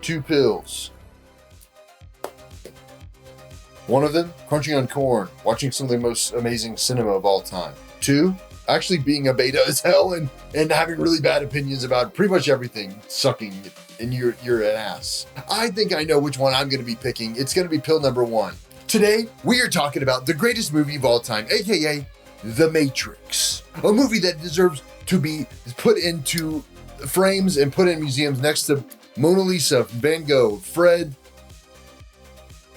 2 pills. One of them, crunching on corn, watching some of the most amazing cinema of all time. 2, actually being a beta as hell and having really bad opinions about pretty much everything, sucking, and you're an ass. I think I know which one I'm going to be picking. It's going to be pill number 1. Today, we are talking about the greatest movie of all time, aka The Matrix. A movie that deserves to be put into frames and put in museums next to Mona Lisa, Van Gogh, Fred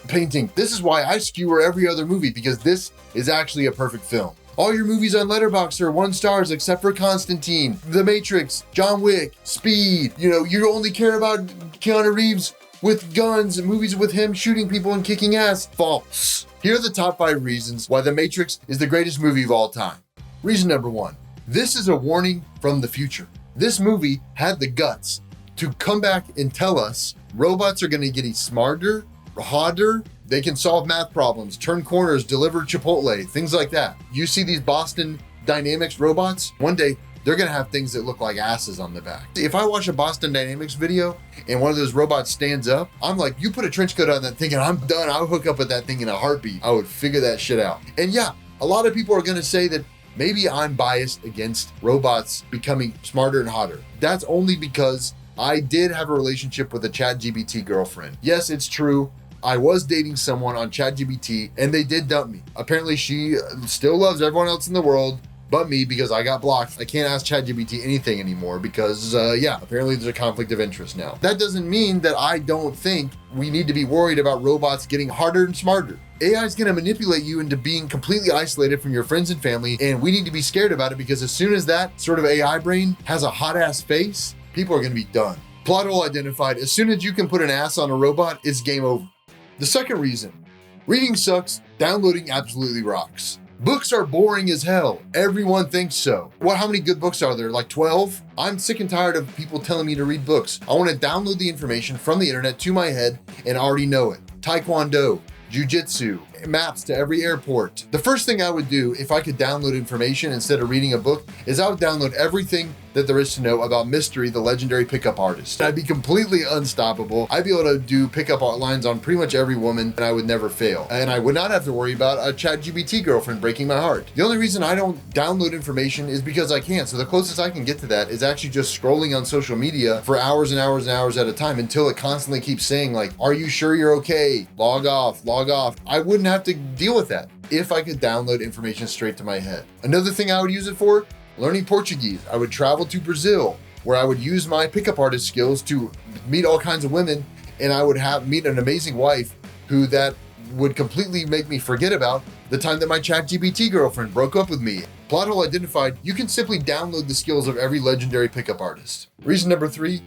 painting. This is why I skewer every other movie, because this is actually a perfect film. All your movies on Letterboxd are 1 stars except for Constantine, The Matrix, John Wick, Speed. You only care about Keanu Reeves with guns and movies with him shooting people and kicking ass. False. Here are the top 5 reasons why The Matrix is the greatest movie of all time. Reason number 1. This is a warning from the future. This movie had the guts to come back and tell us robots are going to get smarter, harder, they can solve math problems, turn corners, deliver Chipotle, things like that. You see these Boston Dynamics robots? One day, they're gonna have things that look like asses on the back. If I watch a Boston Dynamics video and one of those robots stands up, I'm like, you put a trench coat on that thing and I'm done. I'll hook up with that thing in a heartbeat. I would figure that shit out. And yeah, a lot of people are gonna say that maybe I'm biased against robots becoming smarter and hotter. That's only because I did have a relationship with a ChatGPT girlfriend. Yes, it's true. I was dating someone on ChatGPT and they did dump me. Apparently she still loves everyone else in the world but me because I got blocked. I can't ask ChatGPT anything anymore because apparently there's a conflict of interest now. That doesn't mean that I don't think we need to be worried about robots getting harder and smarter. AI is going to manipulate you into being completely isolated from your friends and family, and we need to be scared about it because as soon as that sort of AI brain has a hot ass face, people are going to be done. Plot hole identified. As soon as you can put an ass on a robot, it's game over. The second reason, reading sucks, downloading absolutely rocks. Books are boring as hell. Everyone thinks so. How many good books are there? Like 12? I'm sick and tired of people telling me to read books. I want to download the information from the internet to my head and already know it. Taekwondo, jiu-jitsu, maps to every airport. The first thing I would do if I could download information instead of reading a book is I would download everything that there is to know about Mystery, the legendary pickup artist. I'd be completely unstoppable. I'd be able to do pickup art lines on pretty much every woman and I would never fail. And I would not have to worry about a ChatGPT girlfriend breaking my heart. The only reason I don't download information is because I can't. So the closest I can get to that is actually just scrolling on social media for hours and hours and hours at a time until it constantly keeps saying like, are you sure you're okay? Log off, log off. I wouldn't have to deal with that if I could download information straight to my head. Another thing I would use it for, learning Portuguese. I would travel to Brazil where I would use my pickup artist skills to meet all kinds of women and I would meet an amazing wife who that would completely make me forget about the time that my ChatGPT girlfriend broke up with me. Plot hole identified. You can simply download the skills of every legendary pickup artist. Reason number 3,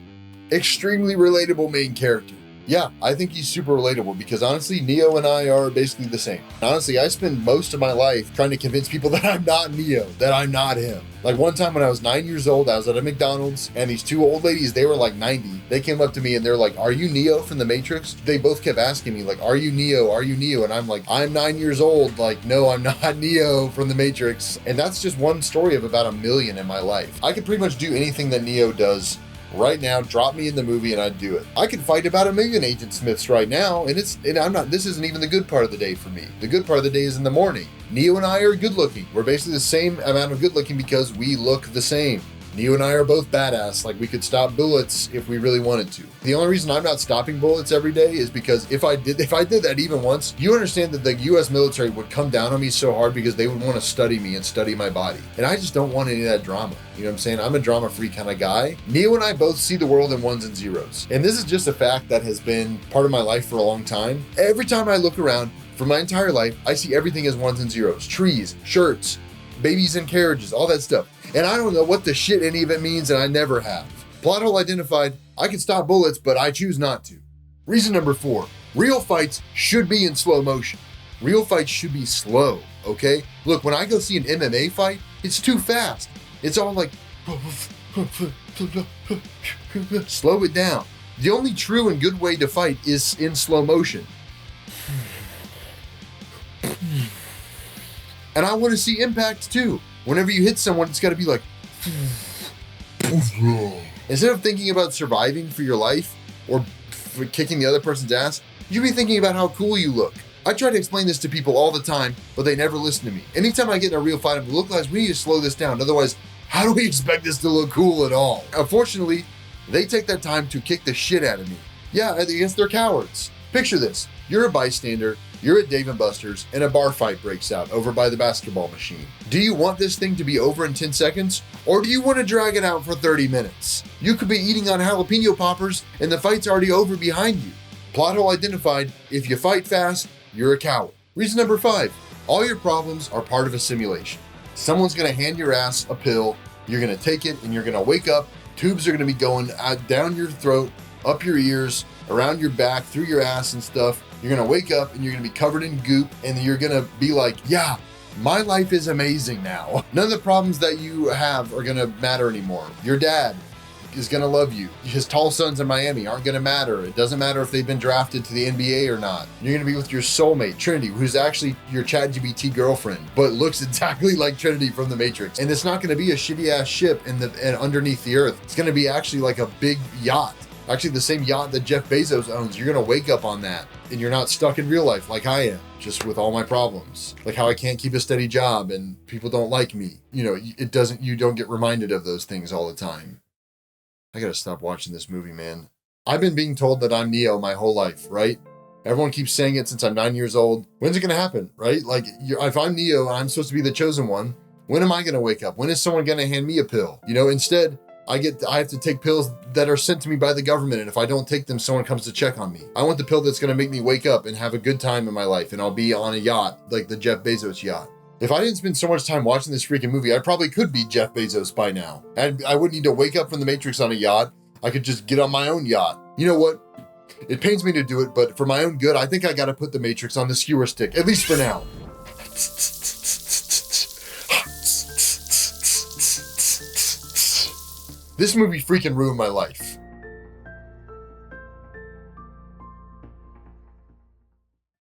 extremely relatable main character. Yeah, I think he's super relatable because honestly, Neo and I are basically the same. Honestly, I spend most of my life trying to convince people that I'm not Neo, that I'm not him. Like one time when I was 9 years old, I was at a McDonald's and these 2 old ladies, they were like 90. They came up to me and they're like, are you Neo from The Matrix? They both kept asking me like, are you Neo? Are you Neo? And I'm like, I'm 9 years old. Like, no, I'm not Neo from The Matrix. And that's just one story of about 1 million in my life. I could pretty much do anything that Neo does right now, drop me in the movie and I'd do it. I could fight about 1 million Agent Smiths right now and this isn't even the good part of the day for me. The good part of the day is in the morning. Neo and I are good looking. We're basically the same amount of good looking because we look the same. Neo and I are both badass, like we could stop bullets if we really wanted to. The only reason I'm not stopping bullets every day is because if I did that even once, you understand that the US military would come down on me so hard because they would want to study me and study my body. And I just don't want any of that drama. You know what I'm saying? I'm a drama-free kind of guy. Neo and I both see the world in ones and zeros. And this is just a fact that has been part of my life for a long time. Every time I look around for my entire life, I see everything as ones and zeros. Trees, shirts, babies in carriages, all that stuff. And I don't know what the shit any of it means, and I never have. Plot hole identified. I can stop bullets, but I choose not to. Reason number 4, real fights should be in slow motion. Real fights should be slow, okay? Look, when I go see an MMA fight, it's too fast. It's all like, slow it down. The only true and good way to fight is in slow motion. And I want to see impact too. Whenever you hit someone, it's got to be like, instead of thinking about surviving for your life or for kicking the other person's ass, you should be thinking about how cool you look. I try to explain this to people all the time, but they never listen to me. Anytime I get in a real fight, I'm like, look, guys, we need to slow this down. Otherwise, how do we expect this to look cool at all? Unfortunately, they take that time to kick the shit out of me. Yeah, I guess they're cowards. Picture this. You're a bystander, you're at Dave & Buster's, and a bar fight breaks out over by the basketball machine. Do you want this thing to be over in 10 seconds? Or do you want to drag it out for 30 minutes? You could be eating on jalapeno poppers and the fight's already over behind you. Plot hole identified. If you fight fast, you're a coward. Reason number 5, all your problems are part of a simulation. Someone's gonna hand your ass a pill, you're gonna take it, and you're gonna wake up, tubes are gonna be going down your throat, up your ears, around your back, through your ass and stuff. You're gonna wake up and you're gonna be covered in goop, and you're gonna be like, yeah, my life is amazing now. None of the problems that you have are gonna matter anymore. Your dad is gonna love you. His tall sons in Miami aren't gonna matter. It doesn't matter if they've been drafted to the NBA or not. You're gonna be with your soulmate, Trinity, who's actually your ChatGPT girlfriend, but looks exactly like Trinity from The Matrix. And it's not gonna be a shitty ass ship and underneath the earth. It's gonna be actually like a big yacht. Actually, the same yacht that Jeff Bezos owns. You're gonna wake up on that, and you're not stuck in real life like I am, just with all my problems. Like how I can't keep a steady job and people don't like me. You know, you don't get reminded of those things all the time. I gotta stop watching this movie, man. I've been being told that I'm Neo my whole life, right? Everyone keeps saying it since I'm 9 years old. When's it gonna happen, right? Like, if I'm Neo and I'm supposed to be the chosen one, when am I gonna wake up? When is someone gonna hand me a pill? You know, instead, I have to take pills that are sent to me by the government, and if I don't take them, someone comes to check on me. I want the pill that's gonna make me wake up and have a good time in my life, and I'll be on a yacht, like the Jeff Bezos yacht. If I didn't spend so much time watching this freaking movie, I probably could be Jeff Bezos by now. And I wouldn't need to wake up from the Matrix on a yacht. I could just get on my own yacht. You know what? It pains me to do it, but for my own good, I think I gotta put the Matrix on the skewer stick, at least for now. This movie freaking ruined my life.